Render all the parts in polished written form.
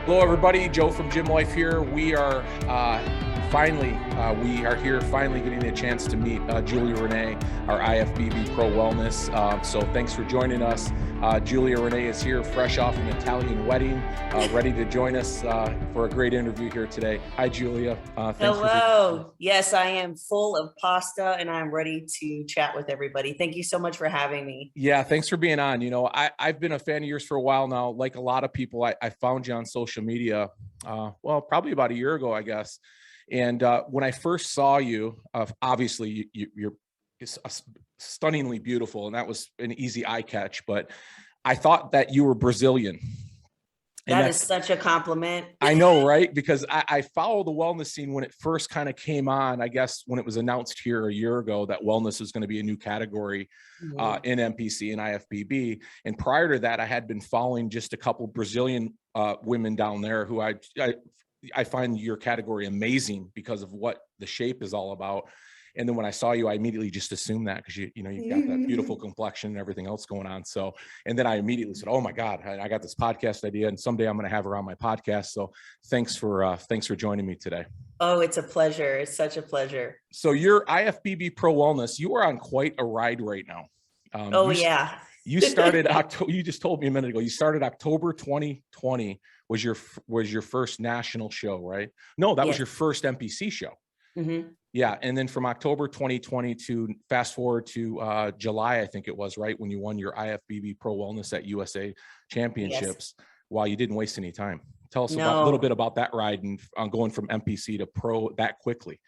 Hello, everybody. Joe from Gym Life here. We are finally getting a chance to meet Julia Rene, our Ifbb Pro Wellness. So thanks for joining us. Julia Rene is here, fresh off an Italian wedding, ready to join us for a great interview here today. Hi, Julia. Hello. Yes, I am full of pasta and I'm ready to chat with everybody. Thank you so much for having me. Yeah, thanks for being on. You know, I've been a fan of yours for a while now. Like a lot of people, I found you on social media, probably about a year ago, I guess. And when I first saw you, obviously you're stunningly beautiful, and that was an easy eye catch. But I thought that you were Brazilian. And That is such a compliment. I know, right? Because I follow the wellness scene when it first kind of came on, I guess, when it was announced here a year ago that wellness is going to be a new category in NPC and IFBB. And prior to that, I had been following just a couple Brazilian women down there who I find your category amazing because of what the shape is all about. And then when I saw you, I immediately just assumed that because you've got that beautiful complexion and everything else going on. So, and then I immediately said, "Oh my God, I got this podcast idea, and someday I'm going to have her on my podcast." So, thanks for joining me today. Oh, it's a pleasure. It's such a pleasure. So, your IFBB Pro Wellness, you are on quite a ride right now. Yeah. You started October. You just told me a minute ago. You started October 2020 was your first national show, right? No, that was your first NPC show. Mm-hmm. Yeah, and then from October 2020 to fast forward to July, I think it was, right, when you won your IFBB Pro Wellness at USA Championships. Yes. Wow, you didn't waste any time. Tell us a little bit about that ride and going from NPC to Pro that quickly.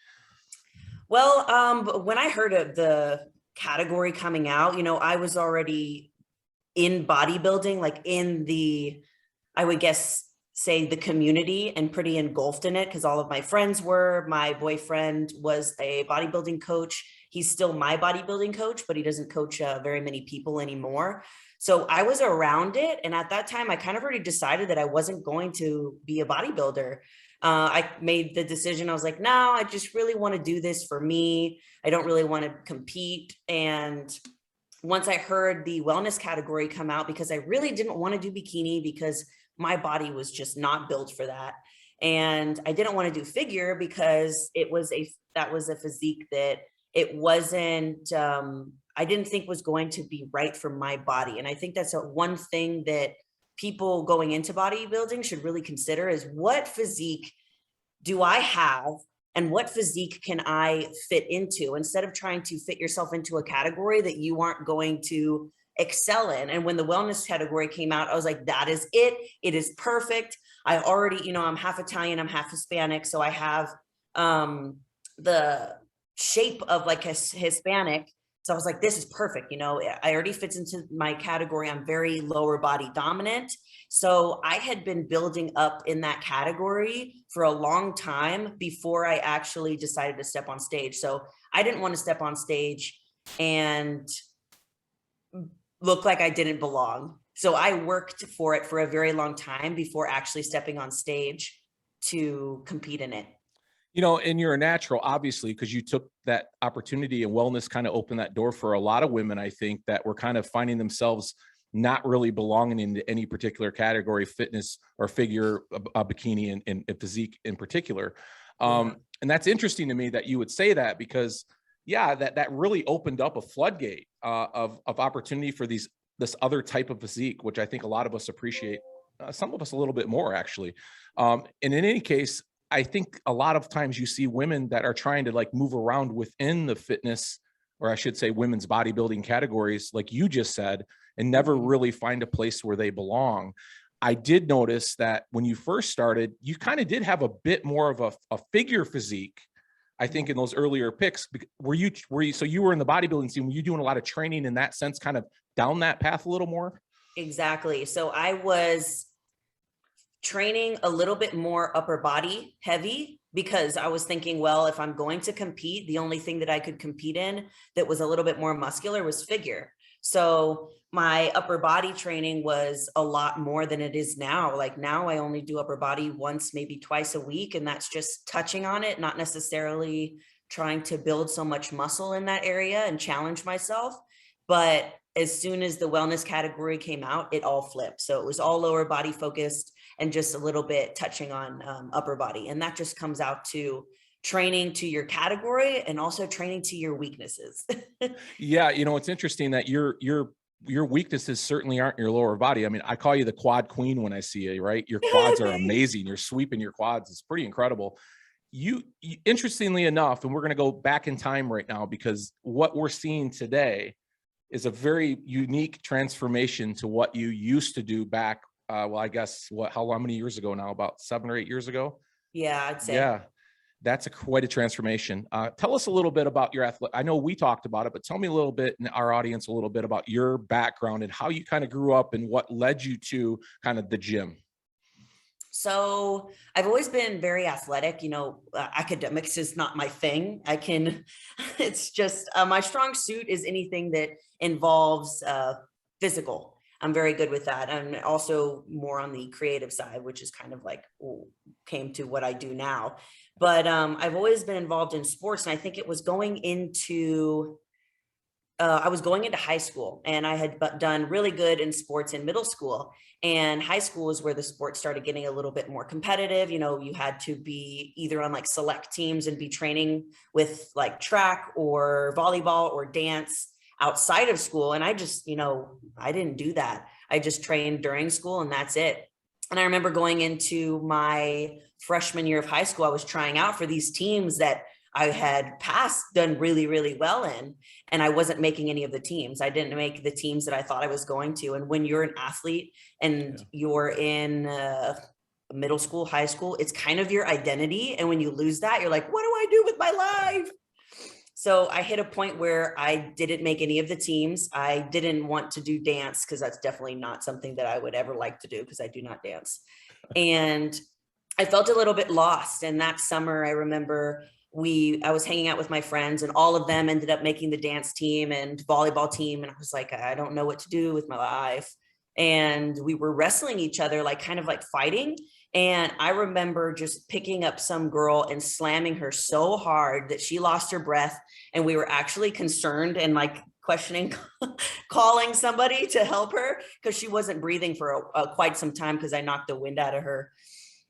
Well, when I heard of the category coming out, I was already in bodybuilding, like in the, I would guess, say the community, and pretty engulfed in it because all of my friends were. My boyfriend was a bodybuilding coach. He's still my bodybuilding coach, but he doesn't coach very many people anymore. So I was around it. And at that time, I kind of already decided that I wasn't going to be a bodybuilder. I made the decision. I was like, no, I just really want to do this for me. I don't really want to compete. And once I heard the wellness category come out, because I really didn't want to do bikini because my body was just not built for that. And I didn't want to do figure because that was a physique that it wasn't, I didn't think was going to be right for my body. And I think that's one thing that people going into bodybuilding should really consider is what physique do I have and what physique can I fit into, instead of trying to fit yourself into a category that you aren't going to excel in. And when the wellness category came out, I was like, that is it. It is perfect. I already, I'm half Italian, I'm half Hispanic. So I have the shape of like a Hispanic. So I was like, this is perfect. I already fits into my category. I'm very lower body dominant. So I had been building up in that category for a long time before I actually decided to step on stage. So I didn't want to step on stage and look like I didn't belong. So I worked for it for a very long time before actually stepping on stage to compete in it. And you're a natural, obviously, because you took that opportunity, and wellness kind of opened that door for a lot of women, I think, that were kind of finding themselves not really belonging into any particular category, fitness or figure, a bikini and physique in particular. And that's interesting to me that you would say that, because that really opened up a floodgate of opportunity for this other type of physique, which I think a lot of us appreciate, some of us a little bit more, actually. And in any case, I think a lot of times you see women that are trying to like move around within the fitness, or I should say women's bodybuilding categories, like you just said, and never really find a place where they belong. I did notice that when you first started, you kind of did have a bit more of a figure physique, I think, in those earlier picks. So you were in the bodybuilding scene, were you doing a lot of training in that sense, kind of down that path a little more? Exactly. So I was training a little bit more upper body heavy because I was thinking, well, if I'm going to compete, the only thing that I could compete in that was a little bit more muscular was figure. So my upper body training was a lot more than it is now. Like now I only do upper body once, maybe twice a week. And that's just touching on it, not necessarily trying to build so much muscle in that area and challenge myself. But as soon as the wellness category came out, it all flipped. So it was all lower body focused. and just a little bit touching on upper body. And that just comes out to training to your category and also training to your weaknesses. Yeah, it's interesting that your weaknesses certainly aren't your lower body. I mean, I call you the quad queen when I see you, right? Your quads are amazing. You're sweeping your quads. It's pretty incredible. You interestingly enough, and we're going to go back in time right now, because what we're seeing today is a very unique transformation to what you used to do back. Well, I guess how many years ago now? About 7 or 8 years ago. Yeah, I'd say. Yeah. That's quite a transformation. Tell us a little bit about your I know we talked about it, but tell me a little bit, and our audience a little bit about your background and how you kind of grew up and what led you to kind of the gym. So I've always been very athletic. Academics is not my thing. It's just my strong suit is anything that involves physical. I'm very good with that. And also more on the creative side, which is kind of like came to what I do now. But I've always been involved in sports. And I think it was I was going into high school, and I had done really good in sports in middle school, and high school is where the sport started getting a little bit more competitive. You had to be either on like select teams and be training with like track or volleyball or dance outside of school. And I just, I didn't do that. I just trained during school and that's it. And I remember going into my freshman year of high school, I was trying out for these teams that I had done really, really well in, and I wasn't making any of the teams. I didn't make the teams that I thought I was going to. And when you're an athlete and you're in middle school, high school, it's kind of your identity. And when you lose that, you're like, what do I do with my life? So I hit a point where I didn't make any of the teams. I didn't want to do dance because that's definitely not something that I would ever like to do because I do not dance. And I felt a little bit lost. And that summer, I remember I was hanging out with my friends, and all of them ended up making the dance team and volleyball team. And I was like, I don't know what to do with my life. And we were wrestling each other, like kind of like fighting. And I remember just picking up some girl and slamming her so hard that she lost her breath. And we were actually concerned and like questioning, calling somebody to help her because she wasn't breathing for quite some time because I knocked the wind out of her.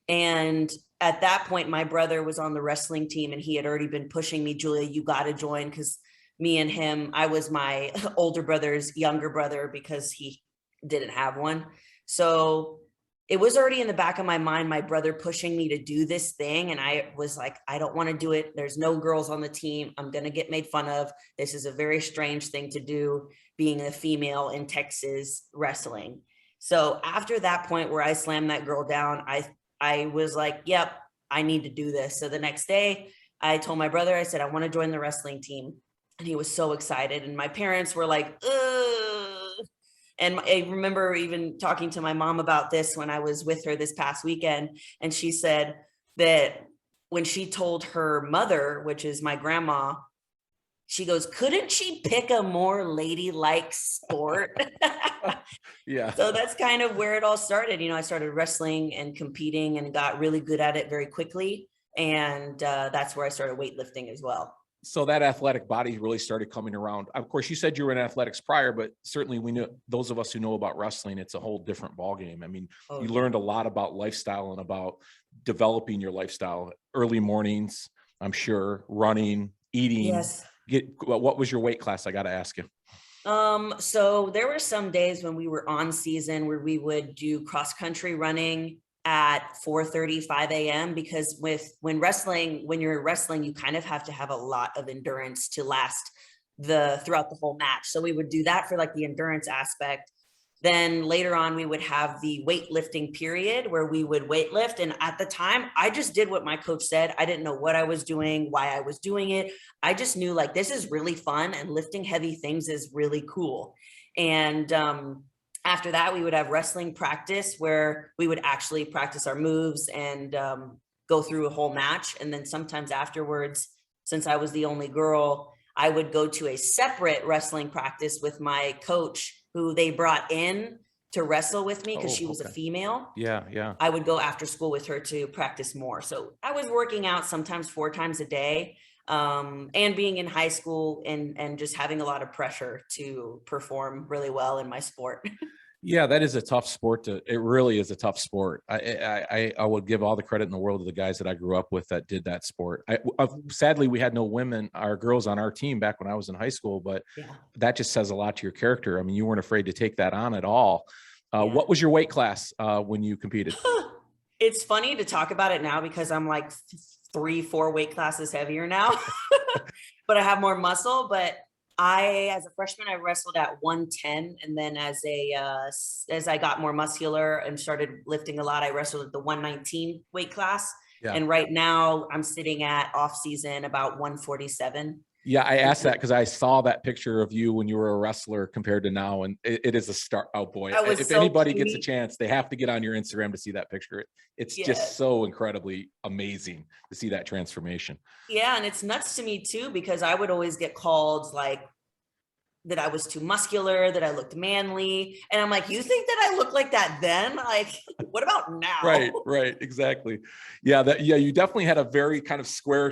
And at that point, my brother was on the wrestling team and he had already been pushing me, Julia, you got to join, because me and him, I was my older brother's younger brother because he didn't have one. So it was already in the back of my mind, my brother pushing me to do this thing. And I was like, I don't want to do it. There's no girls on the team. I'm going to get made fun of. This is a very strange thing to do, being a female in Texas wrestling. So after that point where I slammed that girl down, I was like, yep, I need to do this. So the next day I told my brother, I said, I want to join the wrestling team. And he was so excited. And my parents were like, ugh. And I remember even talking to my mom about this when I was with her this past weekend. And she said that when she told her mother, which is my grandma, she goes, couldn't she pick a more ladylike sport? Yeah. So that's kind of where it all started. I started wrestling and competing and got really good at it very quickly. And that's where I started weightlifting as well. So that athletic body really started coming around. Of course, you said you were in athletics prior, but certainly we knew, those of us who know about wrestling, it's a whole different ballgame. I mean, you learned a lot about lifestyle and about developing your lifestyle. Early mornings, I'm sure, running, eating. Yes. What was your weight class? I got to ask you. So there were some days when we were on season where we would do cross country running at 4:35 a.m. because when you're wrestling, you kind of have to have a lot of endurance to last throughout the whole match. So we would do that for like the endurance aspect. Then later on, we would have the weightlifting period where we would weightlift. And at the time, I just did what my coach said. I didn't know what I was doing, why I was doing it. I just knew like, this is really fun and lifting heavy things is really cool. And after that, we would have wrestling practice where we would actually practice our moves and go through a whole match. And then sometimes afterwards, since I was the only girl, I would go to a separate wrestling practice with my coach, who they brought in to wrestle with me because she was a female. Yeah. I would go after school with her to practice more. So I was working out sometimes 4 times a day, and being in high school and just having a lot of pressure to perform really well in my sport. Yeah, that is a tough sport it really is a tough sport. I would give all the credit in the world to the guys that I grew up with that did that sport. Sadly, we had no women, our girls on our team back when I was in high school, but Yeah. that just says a lot to your character. I mean, you weren't afraid to take that on at all. Yeah. What was your weight class when you competed? It's funny to talk about it now because I'm like 3-4 weight classes heavier now, but I have more muscle. But as a freshman, I wrestled at 110. And then as I got more muscular and started lifting a lot, I wrestled at the 119 weight class. Yeah. And right now I'm sitting at off season about 147. Yeah, I asked that because I saw that picture of you when you were a wrestler compared to now, and it is a start. Oh boy! If anybody gets a chance, they have to get on your Instagram to see that picture. It's just so incredibly amazing to see that transformation. Yeah, and it's nuts to me too because I would always get called like that I was too muscular, that I looked manly. And I'm like, you think that I look like that then? Like, what about now? Right, exactly. Yeah, you definitely had a very kind of square,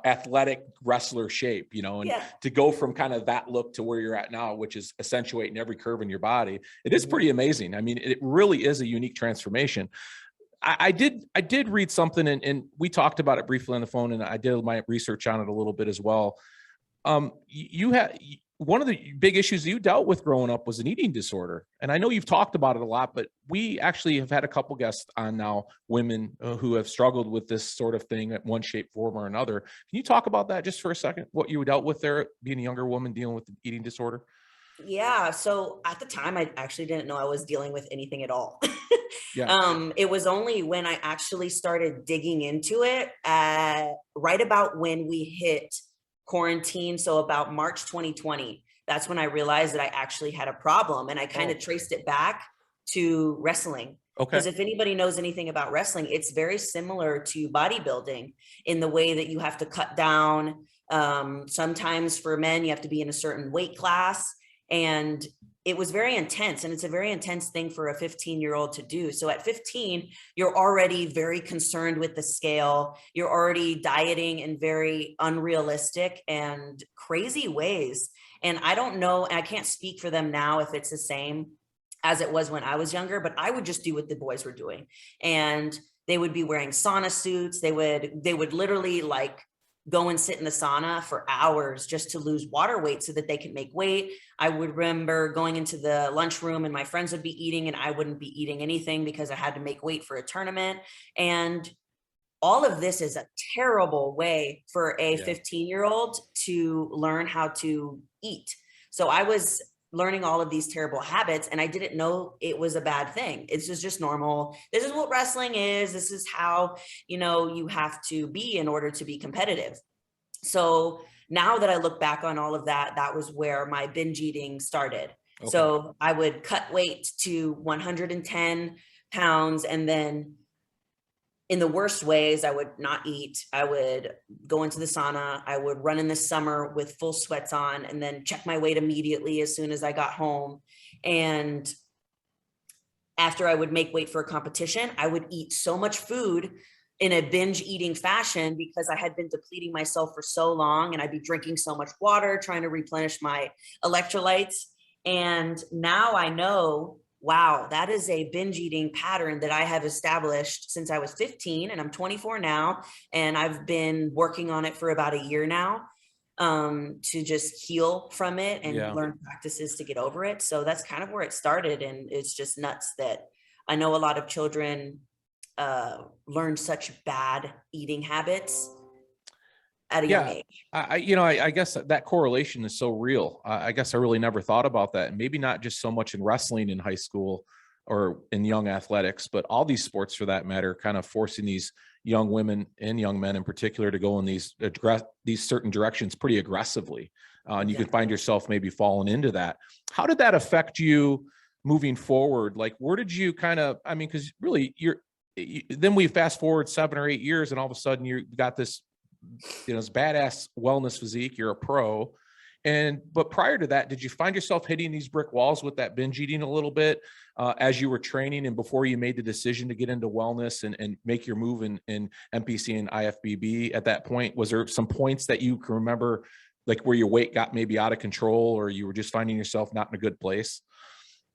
athletic wrestler shape, you know, and to go from kind of that look to where you're at now, which is accentuating every curve in your body, it is pretty amazing. I mean, it really is a unique transformation. I did read something and we talked about it briefly on the phone, and I did my research on it a little bit as well. You had one of the big issues you dealt with growing up was an eating disorder. And I know you've talked about it a lot, but we actually have had a couple guests on now, women who have struggled with this sort of thing at one shape, form, or another. Can you talk about that just for a second? What you dealt with there, being a younger woman dealing with the eating disorder? Yeah. So at the time, I actually didn't know I was dealing with anything at all. Yeah. It was only when I actually started digging into it, right about when we hit quarantine. So about March 2020, that's when I realized that I actually had a problem, and I kind of traced it back to wrestling. Okay. Because if anybody knows anything about wrestling, it's very similar to bodybuilding in the way that you have to cut down. Sometimes for men, you have to be in a certain weight class. And it was very intense, and it's a very intense thing for a 15-year-old to do. So at 15, you're already very concerned with the scale. You're already dieting in very unrealistic and crazy ways. And I don't know, and I can't speak for them now if it's the same as it was when I was younger, but I would just do what the boys were doing. And they would be wearing sauna suits. They would literally like go and sit in the sauna for hours just to lose water weight so that they can make weight. I would remember going into the lunchroom and my friends would be eating and I wouldn't be eating anything because I had to make weight for a tournament. And all of this is a terrible way for a 15-year-old to learn how to eat. So I was learning all of these terrible habits and I didn't know it was a bad thing. It's just normal. This is what wrestling is. This is how, you have to be in order to be competitive. So now that I look back on all of that, that was where my binge eating started. Okay. So I would cut weight to 110 pounds. And then in the worst ways, I would not eat. I would go into the sauna. I would run in the summer with full sweats on and then check my weight immediately as soon as I got home. And after I would make weight for a competition, I would eat so much food in a binge eating fashion because I had been depleting myself for so long, and I'd be drinking so much water, trying to replenish my electrolytes. And now I know, wow, that is a binge eating pattern that I have established since I was 15, and I'm 24 now. And I've been working on it for about a year now, to just heal from it and learn practices to get over it. So that's kind of where it started. And it's just nuts that I know a lot of children learn such bad eating habits at a young age. I guess that correlation is so real. I guess I really never thought about that. And maybe not just so much in wrestling in high school or in young athletics, but all these sports for that matter, kind of forcing these young women and young men in particular to go in these certain directions pretty aggressively. And you can find yourself maybe falling into that. How did that affect you moving forward? Like, where did you because really then we fast forward 7 or 8 years and all of a sudden you got this, this badass wellness physique, you're a pro. But prior to that, did you find yourself hitting these brick walls with that binge eating a little bit as you were training and before you made the decision to get into wellness and make your move in NPC and Ifbb at that point? Was there some points that you can remember, like where your weight got maybe out of control or you were just finding yourself not in a good place?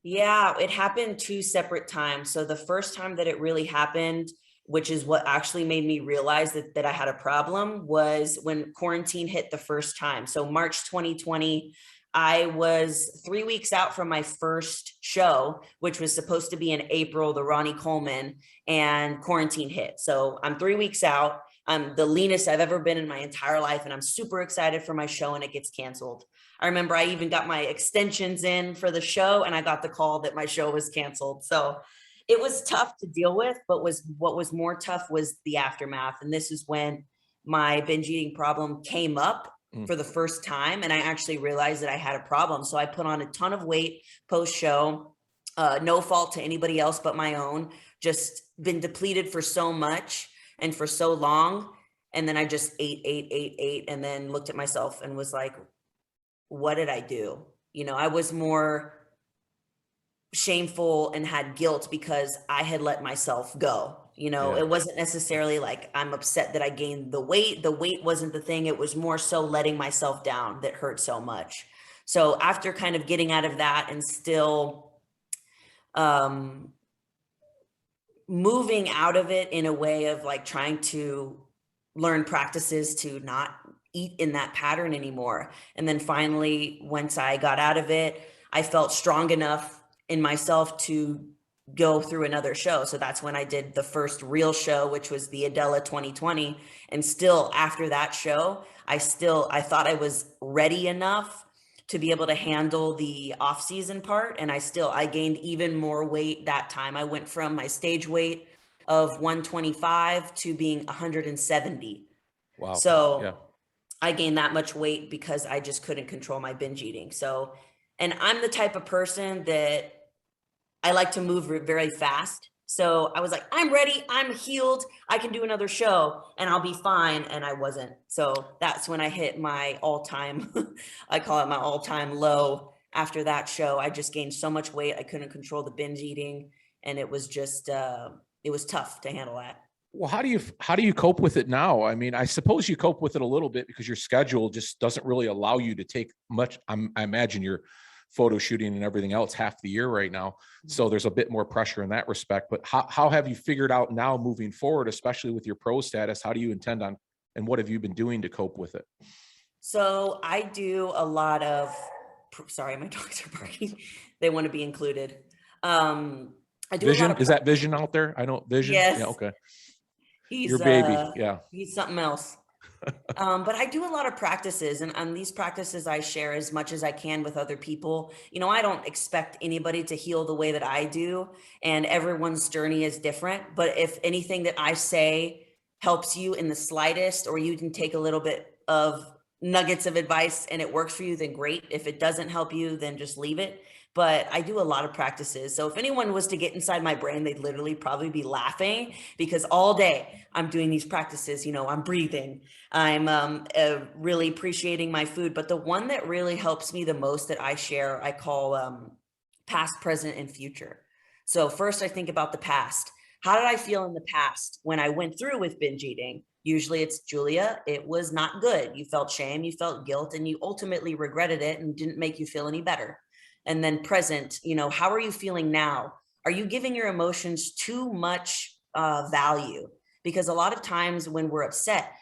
Yeah, it happened two separate times. So the first time that it really happened, which is what actually made me realize that I had a problem, was when quarantine hit the first time. So March 2020, I was 3 weeks out from my first show, which was supposed to be in April, the Ronnie Coleman, and quarantine hit. So I'm 3 weeks out. I'm the leanest I've ever been in my entire life, and I'm super excited for my show, and it gets canceled. I remember I even got my extensions in for the show, and I got the call that my show was canceled. So it was tough to deal with, but what was more tough was the aftermath. And this is when my binge eating problem came up Mm. for the first time, and I actually realized that I had a problem. So I put on a ton of weight post show, no fault to anybody else but my own, just been depleted for so much and for so long. And then I just ate, and then looked at myself and was like, what did I do? You know, I was more shameful and had guilt because I had let myself go. You know, Yeah. it wasn't necessarily like I'm upset that I gained the weight. The weight wasn't the thing. It was more so letting myself down that hurt so much. So after kind of getting out of that and still um moving out of it in a way of like trying to learn practices to not eat in that pattern anymore. And then finally, once I got out of it, I felt strong enough in myself to go through another show. So that's when I did the first real show, which was the Adela 2020. And still after that show, I thought I was ready enough to be able to handle the off season part. And I gained even more weight that time. I went from my stage weight of 125 to being 170. Wow. So Yeah. I gained that much weight because I just couldn't control my binge eating. So, and I'm the type of person that I like to move very fast. So I was like, I'm ready. I'm healed. I can do another show and I'll be fine. And I wasn't. So that's when I hit my all-time, I call it my all-time low. After that show, I just gained so much weight. I couldn't control the binge eating. And it was just, it was tough to handle that. Well, how do you cope with it now? I mean, I suppose you cope with it a little bit because your schedule just doesn't really allow you to take much. I imagine you're photo shooting and everything else half the year right now, so there's a bit more pressure in that respect. But how have you figured out now moving forward, especially with your pro status? How do you intend on, and what have you been doing to cope with it? So I do a lot of, sorry, my dogs are barking. They want to be included. I do a lot Vision, of, is that Vision out there? I know Vision. Yeah. yes, Okay. Your he's baby. Yeah. he's something else. But I do a lot of practices, and on these practices I share as much as I can with other people. You know, I don't expect anybody to heal the way that I do, and everyone's journey is different. But if anything that I say helps you in the slightest, or you can take a little bit of nuggets of advice and it works for you, then great. If it doesn't help you, then just leave it. But I do a lot of practices. So if anyone was to get inside my brain, they'd literally probably be laughing because all day I'm doing these practices. You know, I'm breathing, I'm really appreciating my food. But the one that really helps me the most that I share, I call past, present, and future. So first I think about the past. How did I feel in the past when I went through with binge eating? Usually it's, Julia, it was not good. You felt shame, you felt guilt, and you ultimately regretted it and didn't make you feel any better. And then present, you know, how are you feeling now? Are you giving your emotions too much value? Because a lot of times when we're upset,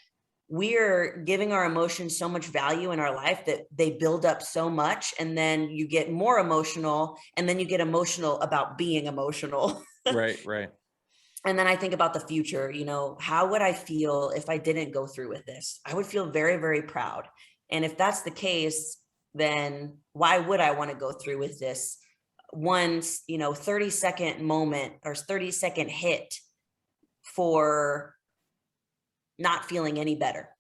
we're giving our emotions so much value in our life that they build up so much, and then you get more emotional, and then you get emotional about being emotional. Right. Right. And then I think about the future. You know, how would I feel if I didn't go through with this? I would feel very, very proud. And if that's the case, then why would I want to go through with this one, 30-second moment or 30-second hit for not feeling any better?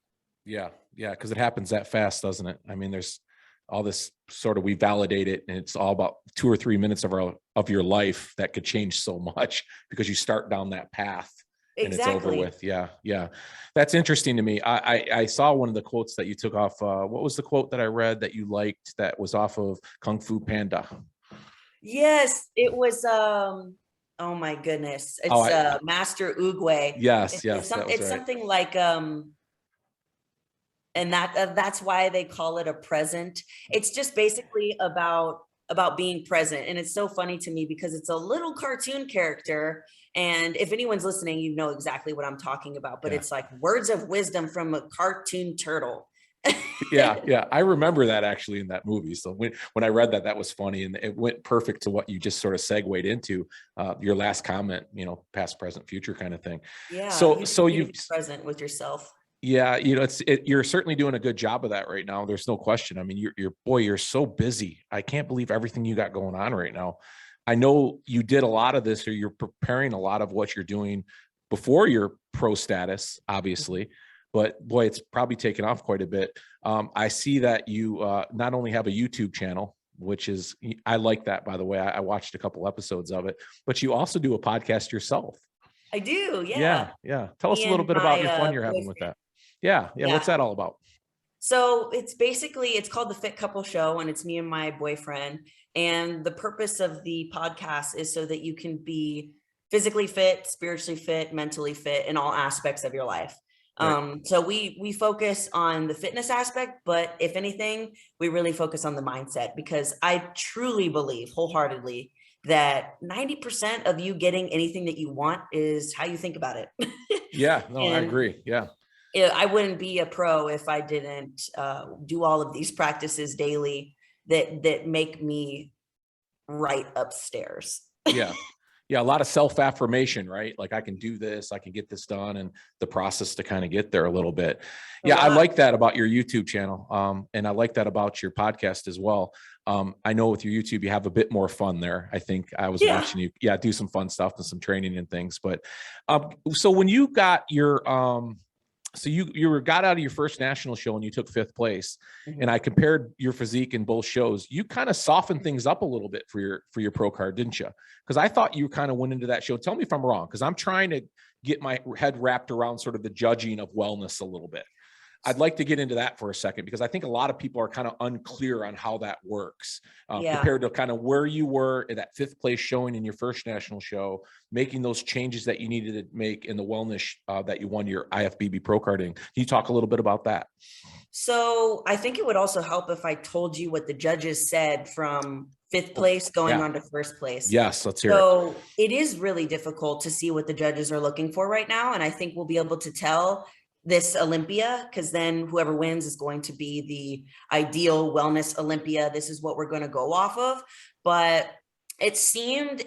Yeah. Yeah. Because it happens that fast, doesn't it? I mean, there's all this sort of, we validate it, and it's all about 2 or 3 minutes of your life that could change so much because you start down that path and it's over Exactly. with. Yeah. Yeah. That's interesting to me. I saw one of the quotes that you took off. What was the quote that I read that you liked that was off of Kung Fu Panda? Yes, it was, oh my goodness. Oh, It's Master Oogway. yes, yes, that was It's right. something like, and that's why they call it a present. It's just basically about about being present. And it's so funny to me because it's a little cartoon character. And if anyone's listening, you know exactly what I'm talking about, but it's like words of wisdom from a cartoon turtle. Yeah. I remember that actually in that movie. So when I read that, that was funny, and it went perfect to what you just sort of segued into, your last comment, past, present, future kind of thing. Yeah. So you've present with yourself. Yeah, you're certainly doing a good job of that right now. There's no question. I mean, you're so busy. I can't believe everything you got going on right now. I know you did a lot of this, or you're preparing a lot of what you're doing before your pro status, obviously, but boy, it's probably taken off quite a bit. I see that you not only have a YouTube channel, which is, I like that, by the way. I watched a couple episodes of it, but you also do a podcast yourself. I do. Yeah. Yeah. Tell us a little bit about your fun you're having with that. Yeah. What's that all about? So it's called the Fit Couple Show, and it's me and my boyfriend. And the purpose of the podcast is so that you can be physically fit, spiritually fit, mentally fit in all aspects of your life. Right. So we focus on the fitness aspect, but if anything, we really focus on the mindset, because I truly believe wholeheartedly that 90% of you getting anything that you want is how you think about it. Yeah, no, I agree. Yeah. I wouldn't be a pro if I didn't do all of these practices daily that make me right upstairs. Yeah. A lot of self-affirmation, right? Like, I can do this, I can get this done, and the process to kind of get there a little bit. Yeah, I like that about your YouTube channel. And I like that about your podcast as well. I know with your YouTube, you have a bit more fun there. I think I was watching you, do some fun stuff and some training and things. But so when you got your so you got out of your first national show and you took 5th place, and I compared your physique in both shows. You kind of softened things up a little bit for your pro card, didn't you? Because I thought you kind of went into that show. Tell me if I'm wrong, because I'm trying to get my head wrapped around sort of the judging of wellness a little bit. I'd like to get into that for a second, because I think a lot of people are kind of unclear on how that works compared to kind of where you were at that 5th place showing in your first national show, making those changes that you needed to make in the wellness that you won your IFBB pro card in. Can you talk a little bit about that? So I think it would also help if I told you what the judges said from 5th place going on to 1st place. Yes, let's hear it. So it is really difficult to see what the judges are looking for right now. And I think we'll be able to tell this Olympia, because then whoever wins is going to be the ideal wellness Olympia. This is what we're going to go off of. But it seemed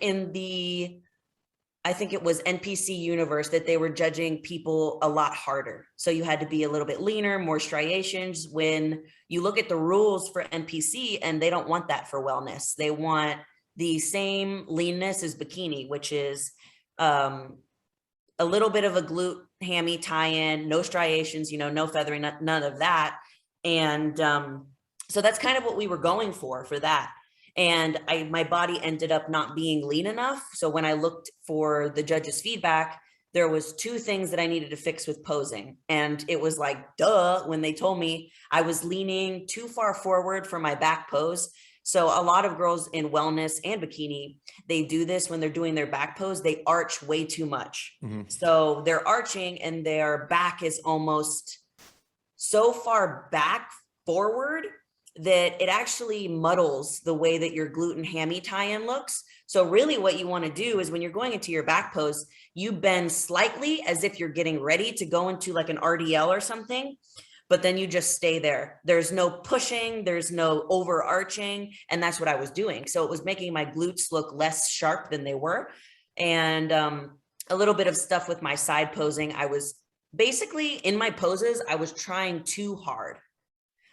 I think it was NPC universe, that they were judging people a lot harder. So you had to be a little bit leaner, more striations. When you look at the rules for NPC, and they don't want that for wellness. They want the same leanness as bikini, which is a little bit of a glute hammy tie-in, no striations, no feathering, none of that. And so that's kind of what we were going for that. And my body ended up not being lean enough. So when I looked for the judges' feedback, there was 2 things that I needed to fix with posing. And it was like, duh, when they told me I was leaning too far forward for my back pose. So a lot of girls in wellness and bikini, they do this when they're doing their back pose, they arch way too much. So they're arching and their back is almost so far back forward that it actually muddles the way that your glute hammy tie-in looks. So really what you want to do is when you're going into your back pose, you bend slightly as if you're getting ready to go into like an RDL or something, but then you just stay there. There's no pushing, there's no overarching. And that's what I was doing. So it was making my glutes look less sharp than they were. And a little bit of stuff with my side posing. I was basically in my poses, I was trying too hard.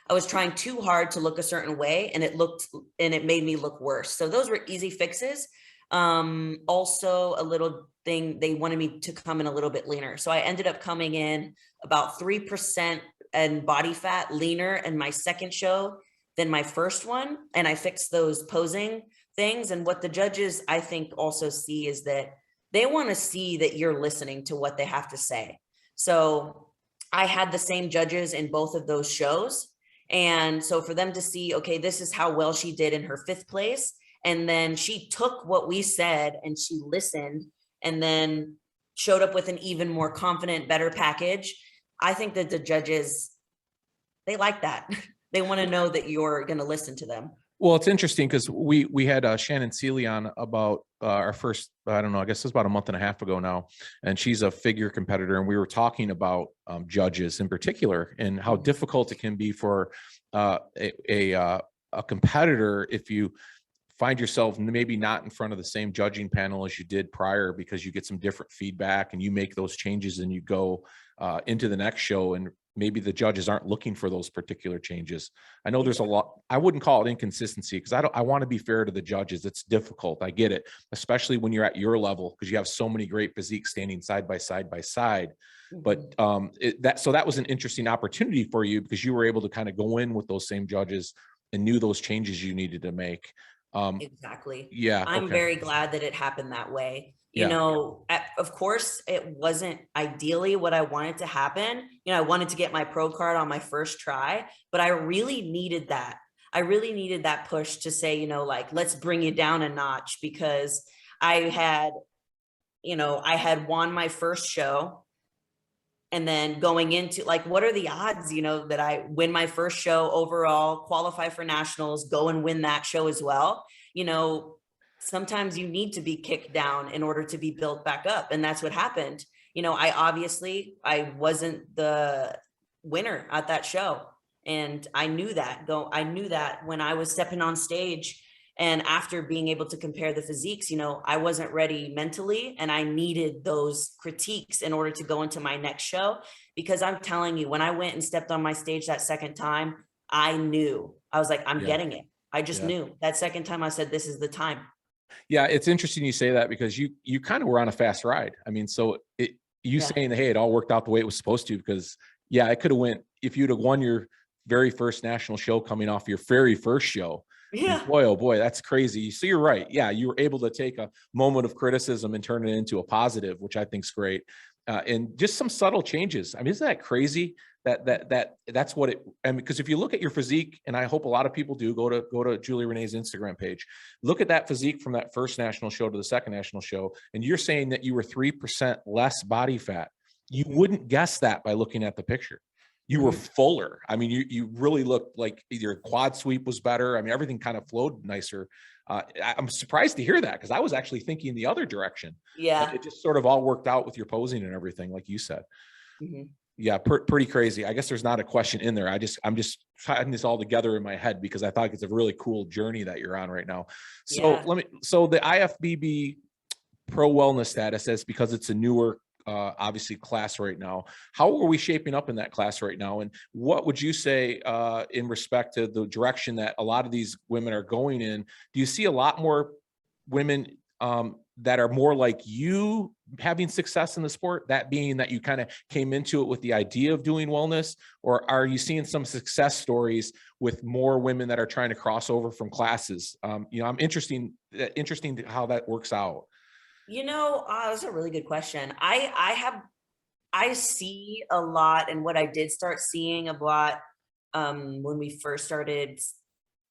I was trying too hard to look a certain way, and it made me look worse. So those were easy fixes. Also a little thing, they wanted me to come in a little bit leaner. So I ended up coming in about 3% and body fat leaner in my second show than my first one. And I fixed those posing things. And what the judges, I think, also see is that they want to see that you're listening to what they have to say. So I had the same judges in both of those shows. And so for them to see, okay, this is how well she did in her 5th place. And then she took what we said and she listened and then showed up with an even more confident, better package. I think that the judges, they like that. They want to know that you're going to listen to them. Well, it's interesting because we had Shannon Seeley on about our first, I don't know, I guess it's about a month and a half ago now, and she's a figure competitor, and we were talking about judges in particular and how difficult it can be for a competitor if you find yourself maybe not in front of the same judging panel as you did prior, because you get some different feedback and you make those changes and you go into the next show, and maybe the judges aren't looking for those particular changes. I know there's a lot, I wouldn't call it inconsistency, because I want to be fair to the judges. It's difficult. I get it, especially when you're at your level, because you have so many great physiques standing side by side by side. But so that was an interesting opportunity for you, because you were able to kind of go in with those same judges and knew those changes you needed to make. Exactly. Yeah. I'm Okay. very glad that it happened that way. You Yeah. know, of course, it wasn't ideally what I wanted to happen. You know, I wanted to get my pro card on my first try, but I really needed that. I really needed that push to say, you know, like, let's bring you down a notch, because I had, you know, I had won my first show. And then going into, like, what are the odds, you know, that I win my first show overall, qualify for nationals, go and win that show as well. You know, sometimes you need to be kicked down in order to be built back up. And that's what happened. You know, I wasn't the winner at that show. And I knew that when I was stepping on stage. And after being able to compare the physiques, you know, I wasn't ready mentally, and I needed those critiques in order to go into my next show. Because I'm telling you, when I went and stepped on my stage that second time, I knew. I was like, I'm getting it. I just knew. That second time I said, this is the time. Yeah, it's interesting you say that, because you kind of were on a fast ride. I mean, so saying, hey, it all worked out the way it was supposed to, because it could have went, if you'd have won your very first national show coming off your very first show. Yeah. Boy, oh boy, that's crazy. So you're right. Yeah, you were able to take a moment of criticism and turn it into a positive, which I think is great. And just some subtle changes. I mean, isn't that crazy? That's what it. I mean, because if you look at your physique, and I hope a lot of people do, go to Julia Rene's Instagram page, look at that physique from that first national show to the second national show, and you're saying that you were 3% less body fat. You wouldn't guess that by looking at the picture. You were fuller. I mean, you really looked like your quad sweep was better. I mean, everything kind of flowed nicer. I'm surprised to hear that, because I was actually thinking the other direction. Yeah. It just sort of all worked out with your posing and everything, like you said. Yeah, pretty crazy. I guess there's not a question in there. I'm just tying this all together in my head, because I thought it's a really cool journey that you're on right now. So so the IFBB pro wellness status is because it's a newer obviously class right now. How are we shaping up in that class right now? And what would you say in respect to the direction that a lot of these women are going in? Do you see a lot more women that are more like you having success in the sport, that being that you kind of came into it with the idea of doing wellness? Or are you seeing some success stories with more women that are trying to cross over from classes? You know, I'm interesting to how that works out. You know, that's a really good question. I see a lot, and what I did start seeing a lot when we first started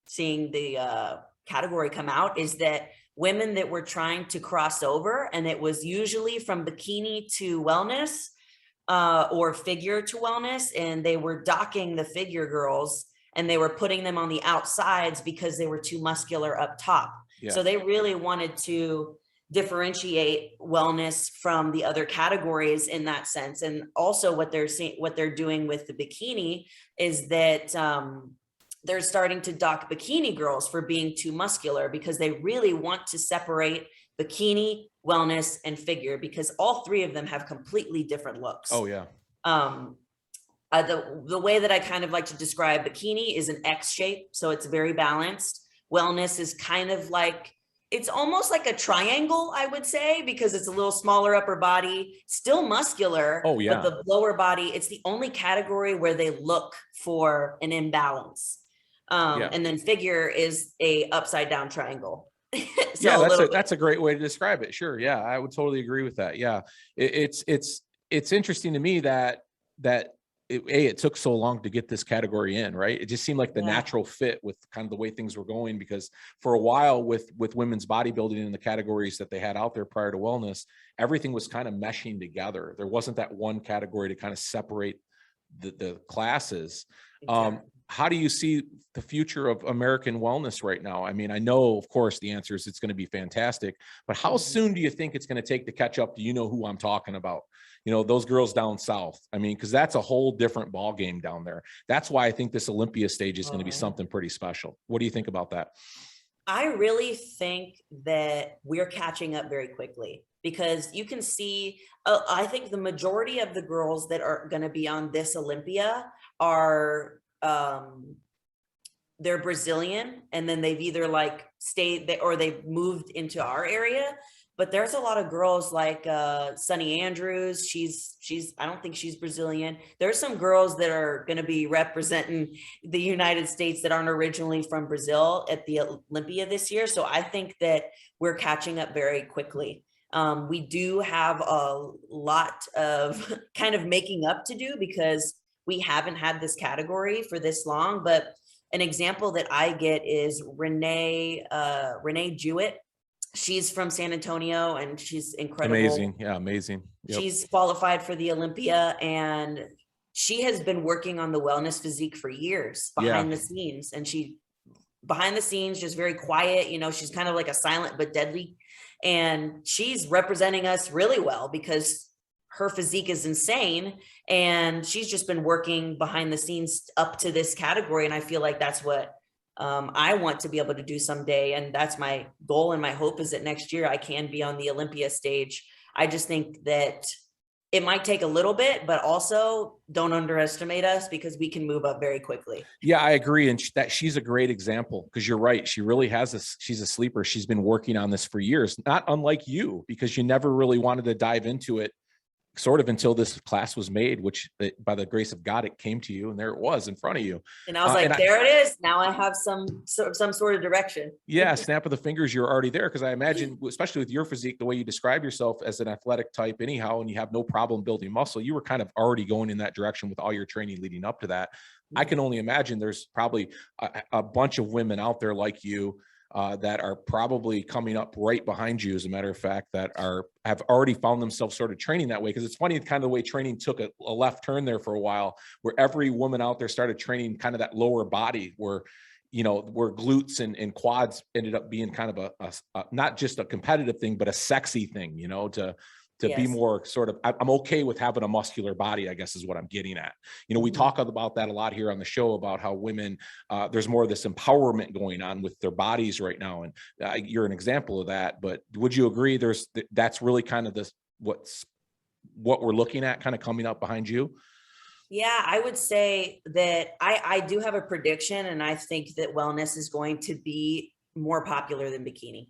seeing the category come out, is that women that were trying to cross over, and it was usually from bikini to wellness or figure to wellness, and they were docking the figure girls, and they were putting them on the outsides because they were too muscular up top. So they really wanted to differentiate wellness from the other categories in that sense. And also what they're doing with the bikini is that they're starting to dock bikini girls for being too muscular, because they really want to separate bikini, wellness, and figure, because all three of them have completely different looks. Oh yeah. The way that I kind of like to describe bikini is an X shape, so it's very balanced. Wellness is kind of like, it's almost like a triangle, I would say, because it's a little smaller upper body, still muscular. Oh yeah. But the lower body, it's the only category where they look for an imbalance. And then figure is a upside down triangle. So yeah, that's a great way to describe it. Sure. Yeah, I would totally agree with that. Yeah. It's interesting to me that it took so long to get this category in, right? It just seemed like the natural fit with kind of the way things were going, because for a while with women's bodybuilding and the categories that they had out there prior to wellness, everything was kind of meshing together. There wasn't that one category to kind of separate the classes. Exactly. How do you see the future of American wellness right now? I mean, I know, of course, the answer is it's going to be fantastic, but how soon do you think it's going to take to catch up? Do you know who I'm talking about? You know, those girls down south. I mean, because that's a whole different ball game down there. That's why I think this Olympia stage is going to be something pretty special. What do you think about that? I really think that we're catching up very quickly because you can see, I think the majority of the girls that are going to be on this Olympia are, they're Brazilian, and then they've either like stayed or they've moved into our area. But there's a lot of girls like Sunny Andrews. She's I don't think she's Brazilian. There's some girls that are going to be representing the United States that aren't originally from Brazil at the Olympia this year. So I think that we're catching up very quickly. We do have a lot of kind of making up to do because we haven't had this category for this long. But an example that I get is Renee Jewett. She's from San Antonio and she's incredible. Amazing. Yeah, amazing. Yep. She's qualified for the Olympia and she has been working on the wellness physique for years behind the scenes. And behind the scenes, just very quiet, you know, she's kind of like a silent but deadly. And she's representing us really well because her physique is insane. And she's just been working behind the scenes up to this category. And I feel like that's what I want to be able to do someday. And that's my goal. And my hope is that next year I can be on the Olympia stage. I just think that it might take a little bit, but also don't underestimate us because we can move up very quickly. Yeah, I agree. And that she's a great example because you're right. She really has this. She's a sleeper. She's been working on this for years, not unlike you, because you never really wanted to dive into it sort of until this class was made, which by the grace of God, it came to you and there it was in front of you. And I was like, there it is. Now I have some sort of direction. Yeah. Snap of the fingers. You're already there. Cause I imagine, especially with your physique, the way you describe yourself as an athletic type anyhow, and you have no problem building muscle, you were kind of already going in that direction with all your training leading up to that. I can only imagine there's probably a bunch of women out there like you that are probably coming up right behind you, as a matter of fact, that have already found themselves sort of training that way. Because it's funny, kind of the way training took a left turn there for a while, where every woman out there started training kind of that lower body, where glutes and quads ended up being kind of a not just a competitive thing, but a sexy thing, to be more sort of, I'm okay with having a muscular body, I guess is what I'm getting at. We talk about that a lot here on the show, about how women, there's more of this empowerment going on with their bodies right now. And you're an example of that, but would you agree that's really kind of what we're looking at kind of coming up behind you? Yeah, I would say that I do have a prediction, and I think that wellness is going to be more popular than bikini.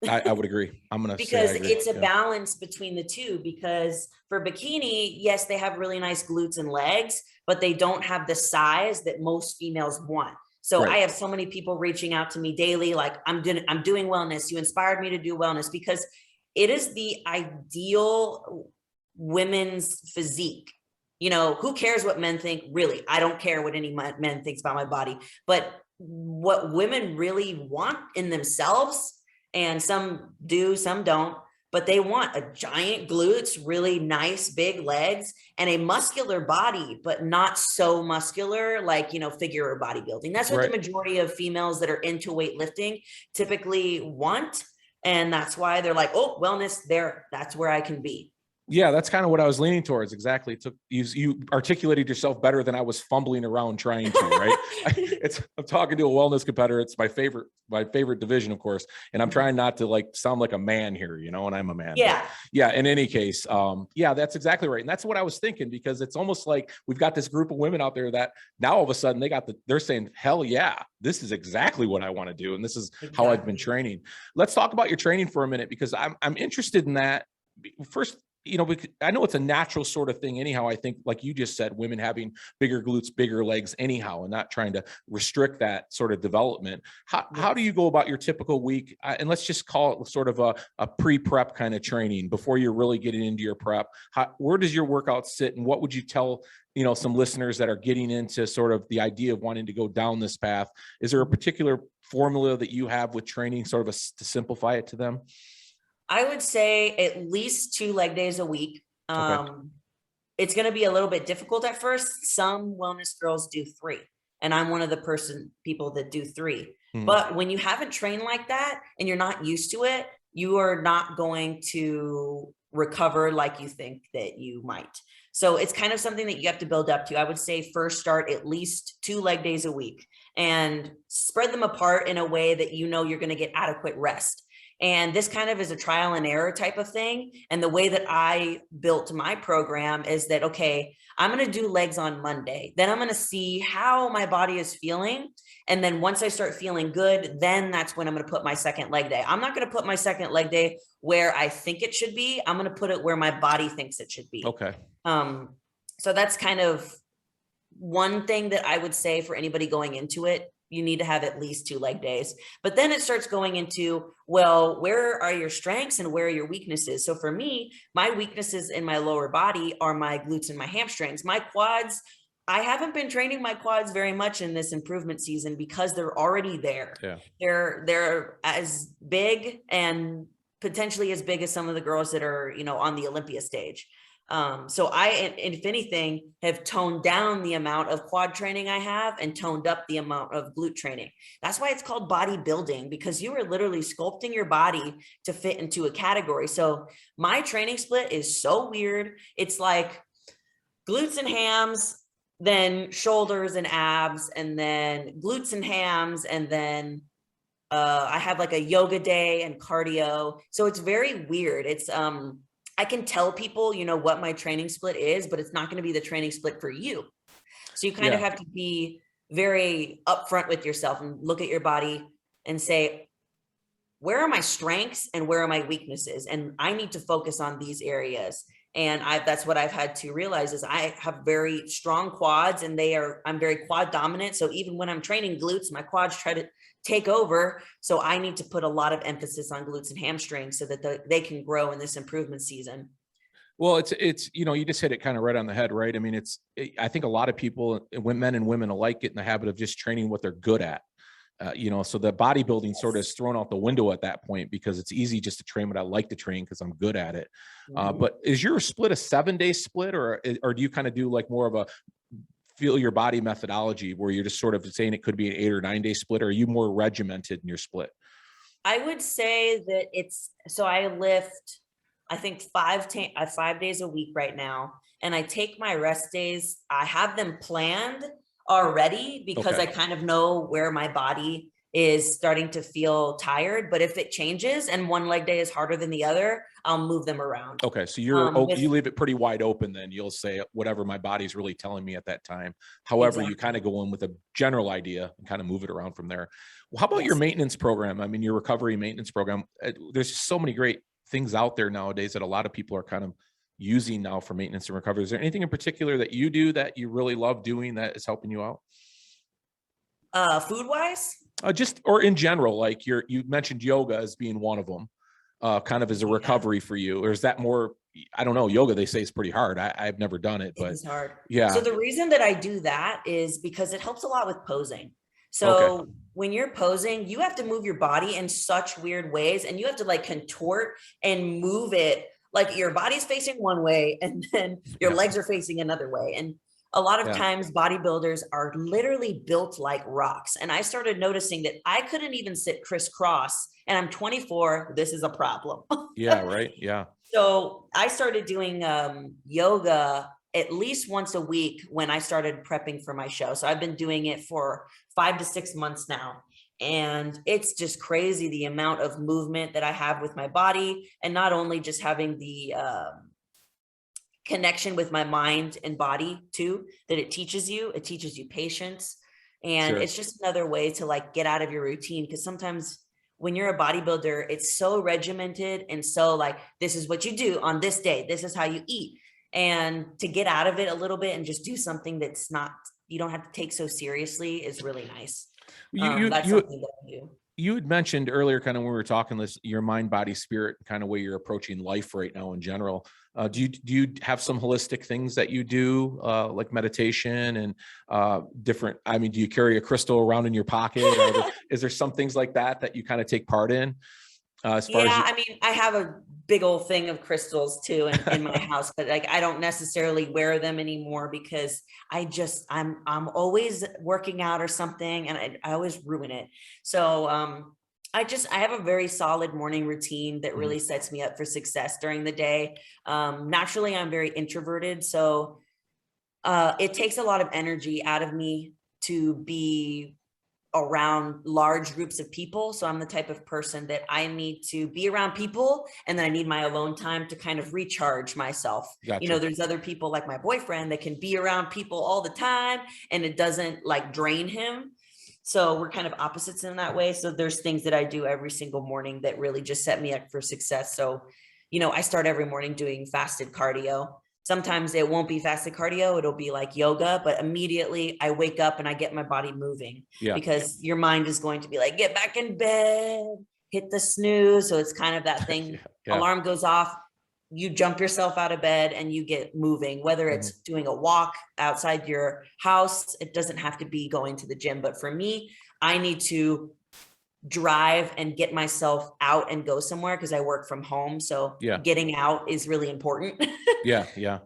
I would agree. I'm going to because it's a balance between the two, because for bikini, yes, they have really nice glutes and legs, but they don't have the size that most females want. So I have so many people reaching out to me daily, like, I'm doing wellness. You inspired me to do wellness, because it is the ideal women's physique. Who cares what men think? Really, I don't care what any men thinks about my body, but what women really want in themselves, and some do, some don't, but they want a giant glutes, really nice big legs, and a muscular body, but not so muscular like, figure or bodybuilding. That's what the majority of females that are into weightlifting typically want. And that's why they're like, oh, wellness there, that's where I can be. Yeah, that's kind of what I was leaning towards. Exactly. You articulated yourself better than I was fumbling around trying to, right? I'm talking to a wellness competitor. It's my favorite division, of course. And I'm trying not to sound like a man here, and I'm a man. Yeah. But yeah. In any case, that's exactly right. And that's what I was thinking, because it's almost like we've got this group of women out there that now all of a sudden they're saying, hell yeah, this is exactly what I want to do. And this is how I've been training. Let's talk about your training for a minute, because I'm interested in that. First, I know it's a natural sort of thing anyhow. I think, like you just said, women having bigger glutes, bigger legs anyhow, and not trying to restrict that sort of development. How do you go about your typical week? And let's just call it sort of a pre-prep kind of training before you're really getting into your prep. Where does your workout sit, and what would you tell some listeners that are getting into sort of the idea of wanting to go down this path? Is there a particular formula that you have with training, sort of to simplify it to them? I would say at least 2 leg days a week. It's going to be a little bit difficult at first. Some wellness girls do 3. and I'm one of the people that do 3. Mhm. But when you haven't trained like that and you're not used to it, you are not going to recover like you think that you might. So it's kind of something that you have to build up to. I would say first start at least 2 leg days a week and spread them apart in a way that you know you're going to get adequate rest. And this kind of is a trial and error type of thing. And the way that I built my program is that, okay, I'm going to do legs on Monday. Then I'm going to see how my body is feeling. And then once I start feeling good, then that's when I'm going to put my second leg day. I'm not going to put my second leg day where I think it should be. I'm going to put it where my body thinks it should be. Okay. So that's kind of one thing that I would say for anybody going into it. You need to have at least 2 leg days. But then it starts going into, well, where are your strengths and where are your weaknesses? So for me, my weaknesses in my lower body are my glutes and my hamstrings. My quads, I haven't been training my quads very much in this improvement season because they're already there. Yeah. They're as big and potentially as big as some of the girls that are, on the Olympia stage. So I, if anything, have toned down the amount of quad training I have and toned up the amount of glute training. That's why it's called bodybuilding, because you are literally sculpting your body to fit into a category. So my training split is so weird. It's like glutes and hams, then shoulders and abs, and then glutes and hams, and then I have like a yoga day and cardio. So it's very weird. It's I can tell people, what my training split is, but it's not going to be the training split for you. So you kind of have to be very upfront with yourself and look at your body and say, where are my strengths and where are my weaknesses? And I need to focus on these areas. And that's what I've had to realize is I have very strong quads and I'm very quad dominant. So even when I'm training glutes, my quads try to take over. So I need to put a lot of emphasis on glutes and hamstrings so that they can grow in this improvement season. Well, it's, you just hit it kind of right on the head, right? I mean, I think a lot of people, men and women alike, get in the habit of just training what they're good at. So the bodybuilding sort of is thrown out the window at that point because it's easy just to train what I like to train because I'm good at it. But is your split a 7-day split or do you kind of do like more of a feel your body methodology where you're just sort of saying it could be an 8 or 9 day split? Or are you more regimented in your split? I would say that so I lift, I think 5 days a week right now. And I take my rest days. I have them planned already because I kind of know where my body is starting to feel tired. But if it changes and one leg day is harder than the other, I'll move them around. Okay. So you leave it pretty wide open. Then you'll say whatever my body's really telling me at that time. However, you kind of go in with a general idea and kind of move it around from there. Well, how about your maintenance program? I mean, your recovery maintenance program, there's so many great things out there nowadays that a lot of people are kind of using now for maintenance and recovery. Is there anything in particular that you do that you really love doing that is helping you out? Food wise? Or in general, like you mentioned yoga as being one of them, kind of as a recovery for you, or is that more, I don't know, yoga, they say is pretty hard. I've never done it, but it's hard. Yeah. So the reason that I do that is because it helps a lot with posing. So when you're posing, you have to move your body in such weird ways and you have to like contort and move it. Like your body's facing one way and then your legs are facing another way. And a lot of times bodybuilders are literally built like rocks. And I started noticing that I couldn't even sit crisscross and I'm 24. This is a problem. Yeah. Right. Yeah. So I started doing yoga at least once a week when I started prepping for my show. So I've been doing it for 5 to 6 months now. And it's just crazy the amount of movement that I have with my body, and not only just having the connection with my mind and body too, that it teaches you patience. And it's just another way to like get out of your routine. Because sometimes when you're a bodybuilder, it's so regimented and so like, this is what you do on this day. This is how you eat. And to get out of it a little bit and just do something that's not, you don't have to take so seriously is really nice. That's something that I do. You had mentioned earlier, kind of when we were talking this, your mind, body, spirit, kind of way you're approaching life right now in general. Do you have some holistic things that you do, like meditation and different? I mean, do you carry a crystal around in your pocket? Or is there some things like that you kind of take part in? as far as Yeah, you, I mean, I have a big old thing of crystals too in my house, but like I don't necessarily wear them anymore because I'm always working out or something and I always ruin it. So I have a very solid morning routine that Mhm. really sets me up for success during the day. Naturally, I'm very introverted, so it takes a lot of energy out of me to be around large groups of people. So I'm the type of person that I need to be around people and then I need my alone time to kind of recharge myself. Gotcha. There's other people like my boyfriend that can be around people all the time and it doesn't like drain him. So we're kind of opposites in that way. So there's things that I do every single morning that really just set me up for success. So, I start every morning doing fasted cardio. Sometimes it won't be fasted cardio, it'll be like yoga, but immediately I wake up and I get my body moving Yeah. because your mind is going to be like, get back in bed, hit the snooze. So it's kind of that Yeah. thing. Yeah. Alarm goes off, you jump yourself out of bed and you get moving, whether Mhm. it's doing a walk outside your house. It doesn't have to be going to the gym, but for me, I need to drive and get myself out and go somewhere because I work from home. So Yeah. getting out is really important. Yeah. Yeah.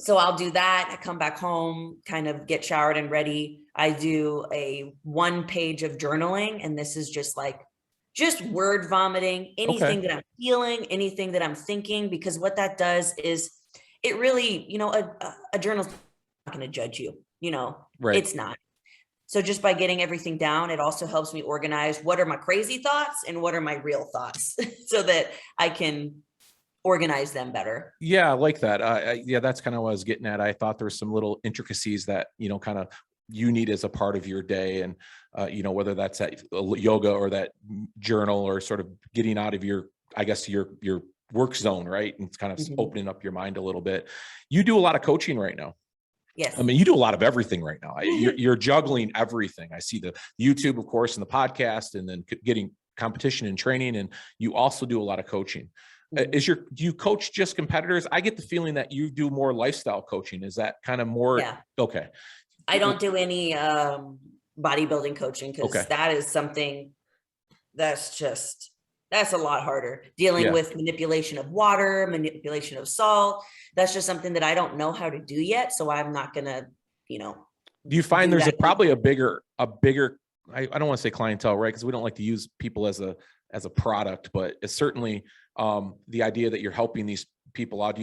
So I'll do that. I come back home, kind of get showered and ready. I do a 1 page of journaling. And this is just word vomiting, Okay. anything that I'm feeling, anything that I'm thinking, because what that does is it really, a journal's not going to judge you, Right. it's not. So just by getting everything down, it also helps me organize what are my crazy thoughts and what are my real thoughts so that I can organize them better. Yeah, I like that. Yeah, that's kind of what I was getting at. I thought there were some little intricacies that, kind of you need as a part of your day. And, whether that's at yoga or that journal or sort of getting out of I guess, your work zone, right? And it's kind of Mhm. opening up your mind a little bit. You do a lot of coaching right now. I Yes. mean, you do a lot of everything right now. You're juggling everything. I see the YouTube, of course, and the podcast, and then getting competition and training. And you also do a lot of coaching. Mhm. Do you coach just competitors? I get the feeling that you do more lifestyle coaching. Is that kind of more? Yeah. Okay. I don't do any bodybuilding coaching because Okay. that is something that's that's a lot harder. Dealing Yeah. with manipulation of water, manipulation of salt. That's just something that I don't know how to do yet. So I'm not gonna, you know, Do you find do there's that. probably a bigger, I don't want to say clientele, right? Because we don't like to use people as a product, but it's certainly the idea that you're helping these people out.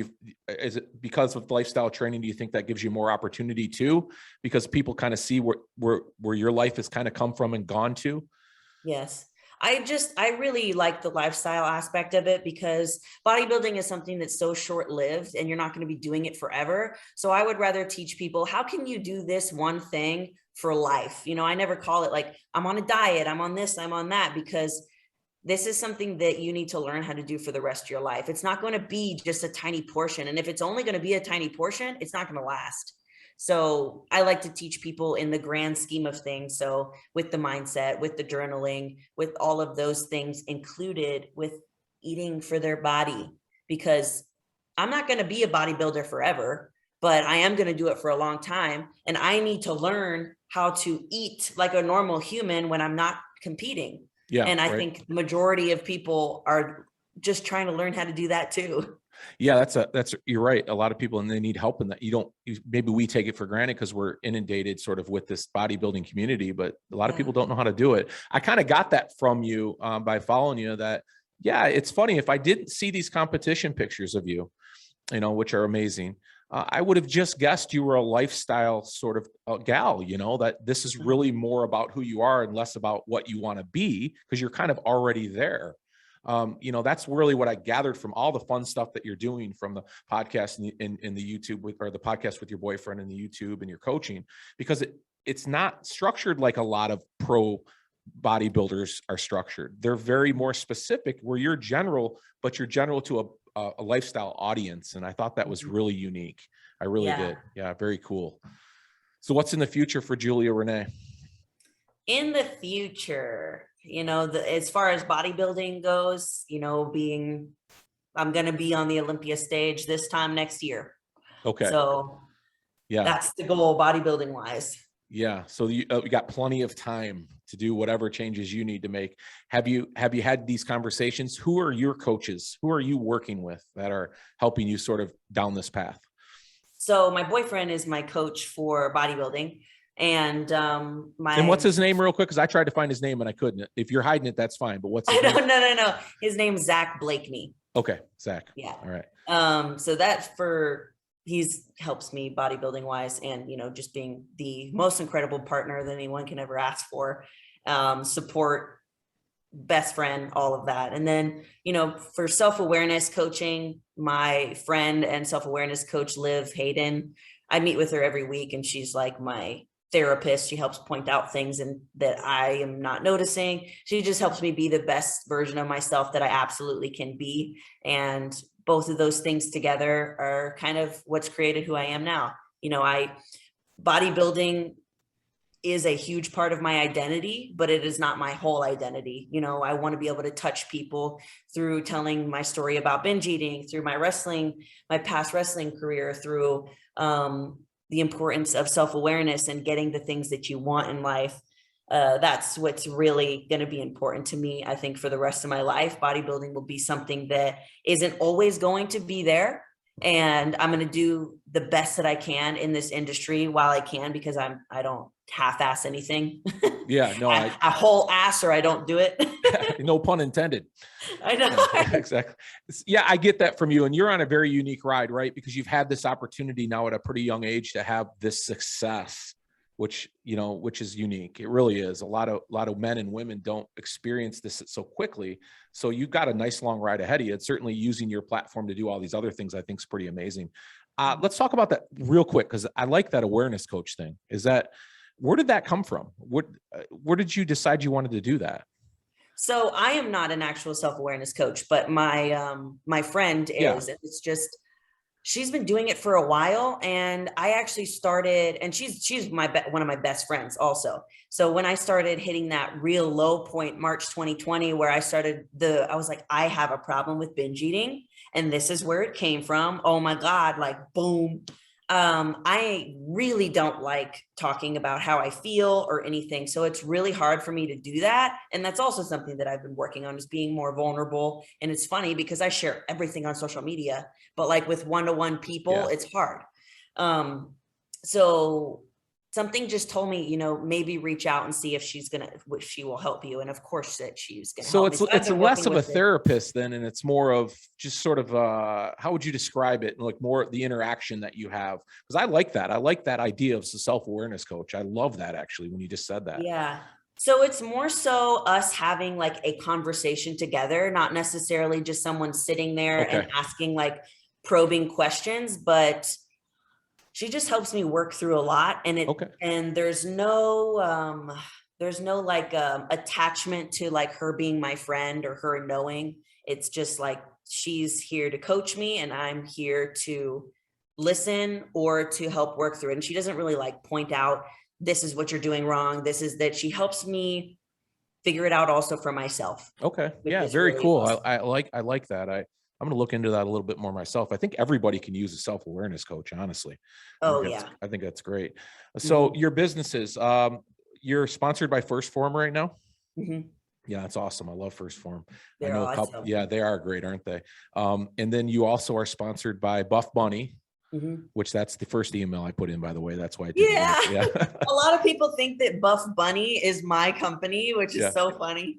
Is it because of lifestyle training? Do you think that gives you more opportunity too? Because people kind of see where your life has kind of come from and gone to. Yes. I really like the lifestyle aspect of it because bodybuilding is something that's so short lived and you're not going to be doing it forever. So I would rather teach people, how can you do this one thing for life? I never call it like, I'm on a diet, I'm on this, I'm on that, because this is something that you need to learn how to do for the rest of your life. It's not going to be just a tiny portion. And if it's only going to be a tiny portion, it's not going to last. So I like to teach people in the grand scheme of things. So with the mindset, with the journaling, with all of those things included, with eating for their body, because I'm not going to be a bodybuilder forever, but I am going to do it for a long time. And I need to learn how to eat like a normal human when I'm not competing. Yeah. And I Right. think the majority of people are just trying to learn how to do that too. Yeah, you're right. A lot of people, and they need help in that. Maybe we take it for granted because we're inundated sort of with this bodybuilding community, but a lot of Yeah. people don't know how to do it. I kind of got that from you by following you that, yeah, it's funny. If I didn't see these competition pictures of you, which are amazing, I would have just guessed you were a lifestyle sort of gal, that this is really more about who you are and less about what you want to be because you're kind of already there. That's really what I gathered from all the fun stuff that you're doing from the podcast and the YouTube or the podcast with your boyfriend and the YouTube and your coaching, because it's not structured like a lot of pro bodybuilders are structured. They're very more specific where you're general, but you're general to a lifestyle audience. And I thought that was really unique. I really Yeah. did. Yeah. Very cool. So what's in the future for Julia Rene? In the future, as far as bodybuilding goes, I'm going to be on the Olympia stage this time next year. Okay. So Yeah. that's the goal bodybuilding wise. Yeah. So you got plenty of time to do whatever changes you need to make. Have you had these conversations? Who are your coaches? Who are you working with that are helping you sort of down this path? So my boyfriend is my coach for bodybuilding, and And my what's his name real quick? Cause I tried to find his name and I couldn't. If you're hiding it, that's fine. But what's his name? no. His name's Zach Blakeney. Okay. Zach. Yeah. All right. So that's he's helps me bodybuilding wise, and just being the most incredible partner that anyone can ever ask for. Support, best friend, all of that. And then, for self-awareness coaching, my friend and self-awareness coach, Liv Hayden, I meet with her every week, and she's like my therapist. She helps point out things that I am not noticing. She just helps me be the best version of myself that I absolutely can be. And both of those things together are kind of what's created who I am now. Bodybuilding is a huge part of my identity, but it is not my whole identity. I want to be able to touch people through telling my story about binge eating, through my past wrestling career, through the importance of self-awareness and getting the things that you want in life. That's what's really going to be important to me. I think for the rest of my life, bodybuilding will be something that isn't always going to be there. And I'm going to do the best that I can in this industry while I can, because I don't half-ass anything. Yeah, no, I whole ass, or I don't do it. No pun intended. I know. Yeah, exactly. Yeah, I get that from you. And you're on a very unique ride, right? Because you've had this opportunity now at a pretty young age to have this success, which is unique. It really is. A lot of men and women don't experience this so quickly. So you've got a nice long ride ahead of you. It's certainly using your platform to do all these other things, I think, is pretty amazing. Let's talk about that real quick, because I like that awareness coach thing. Where did that come from? Where did you decide you wanted to do that? So I am not an actual self-awareness coach, but my friend is. Yeah. And it's just, she's been doing it for a while, and I actually started, and she's one of my best friends also. So when I started hitting that real low point, March 2020, where I was like, I have a problem with binge eating, and this is where it came from. Oh my God, like boom. I really don't like talking about how I feel or anything. So it's really hard for me to do that. And that's also something that I've been working on, is being more vulnerable. And it's funny because I share everything on social media, but like with one-to-one people, It's hard. So something just told me, maybe reach out and see if she will help you. And of course that she's going to help me. So it's less of a therapist then, and it's more of just sort of, how would you describe it? Like more the interaction that you have. Cause I like that. I like that idea of the self-awareness coach. I love that actually, when you just said that. Yeah. So it's more so us having like a conversation together, not necessarily just someone sitting there and asking like probing questions, but she just helps me work through a lot. And and there's no like attachment to like her being my friend or her knowing. It's just like, she's here to coach me and I'm here to listen or to help work through it. And she doesn't really like point out, this is what you're doing wrong. She helps me figure it out also for myself. Okay. Yeah. Very really cool. Awesome. I like that. I'm going to look into that a little bit more myself. I think everybody can use a self-awareness coach, honestly. I think that's great. So your businesses, you're sponsored by Phorm right now? Mm-hmm. Yeah, that's awesome. I love Phorm. I know a couple. Yeah, they are great, aren't they? And then you also are sponsored by Buff Bunny, which that's the first email I put in, by the way. That's why I did that. A lot of people think that Buff Bunny is my company, which is so funny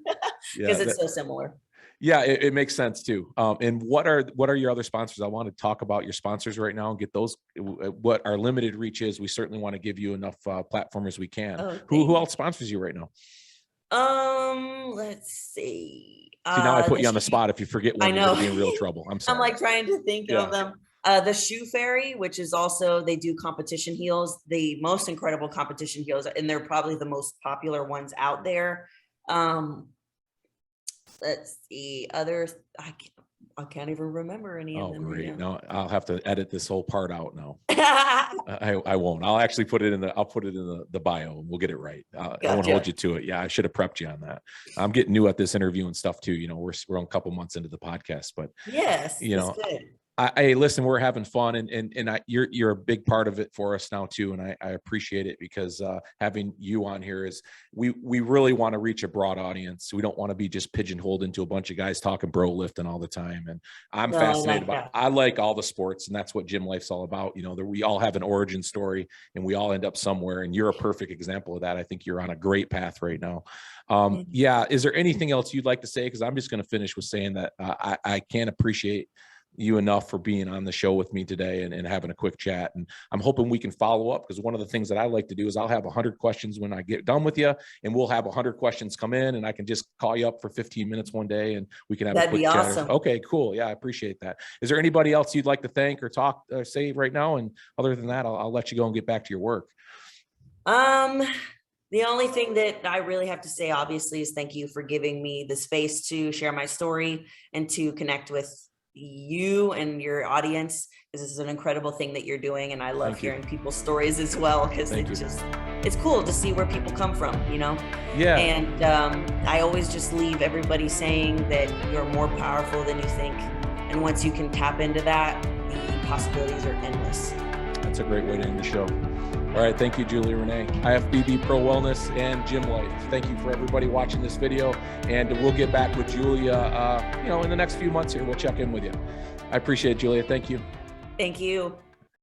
because it's so similar. Yeah, it makes sense too. And what are your other sponsors? I want to talk about your sponsors right now and get those, what our limited reach is. We certainly want to give you enough platform as we can. Who else sponsors you right now? Let's see. Now I put you on the spot. If you forget one, you're gonna be in real trouble. I'm sorry. I'm like trying to think of them. The Shoe Fairy, which is also, they do competition heels, the most incredible competition heels, and they're probably the most popular ones out there. Let's see, others. I can't even remember any of them. Oh, great! No, I'll have to edit this whole part out now. I won't. I'll actually put it in the bio, and we'll get it right. Gotcha. I won't hold you to it. Yeah, I should have prepped you on that. I'm getting new at this interview and stuff too. We're a couple months into the podcast, but yes, good. Hey, listen, we're having fun, and you're a big part of it for us now too, and I appreciate it, because having you on here is we really want to reach a broad audience. We don't want to be just pigeonholed into a bunch of guys talking bro lifting all the time. And I'm No, fascinated I like I like all the sports, and that's what gym life's all about. You know, that we all have an origin story, and we all end up somewhere. And you're a perfect example of that. I think you're on a great path right now. Yeah. Is there anything else you'd like to say? Because I'm just going to finish with saying that I can't appreciate you enough for being on the show with me today and having a quick chat. And I'm hoping we can follow up, because one of the things that I like to do is I'll have 100 questions when I get done with you, and we'll have 100 questions come in, and I can just call you up for 15 minutes one day and we can have a quick chat. Awesome. Okay, cool. Yeah, I appreciate that. Is there anybody else you'd like to thank or talk or say right now? And other than that, I'll let you go and get back to your work. The only thing that I really have to say, obviously, is thank you for giving me the space to share my story and to connect with you and your audience. This is an incredible thing that you're doing, and I love hearing people's stories as well, because it's cool to see where people come from, you know. Yeah. And I always just leave everybody saying that you're more powerful than you think, and once you can tap into that, the possibilities are endless. That's a great way to end the show. All right. Thank you, Julia Rene. Ifbb Pro Wellness and Gym Life. Thank you for everybody watching this video. And we'll get back with Julia, in the next few months here. We'll check in with you. I appreciate it, Julia. Thank you. Thank you.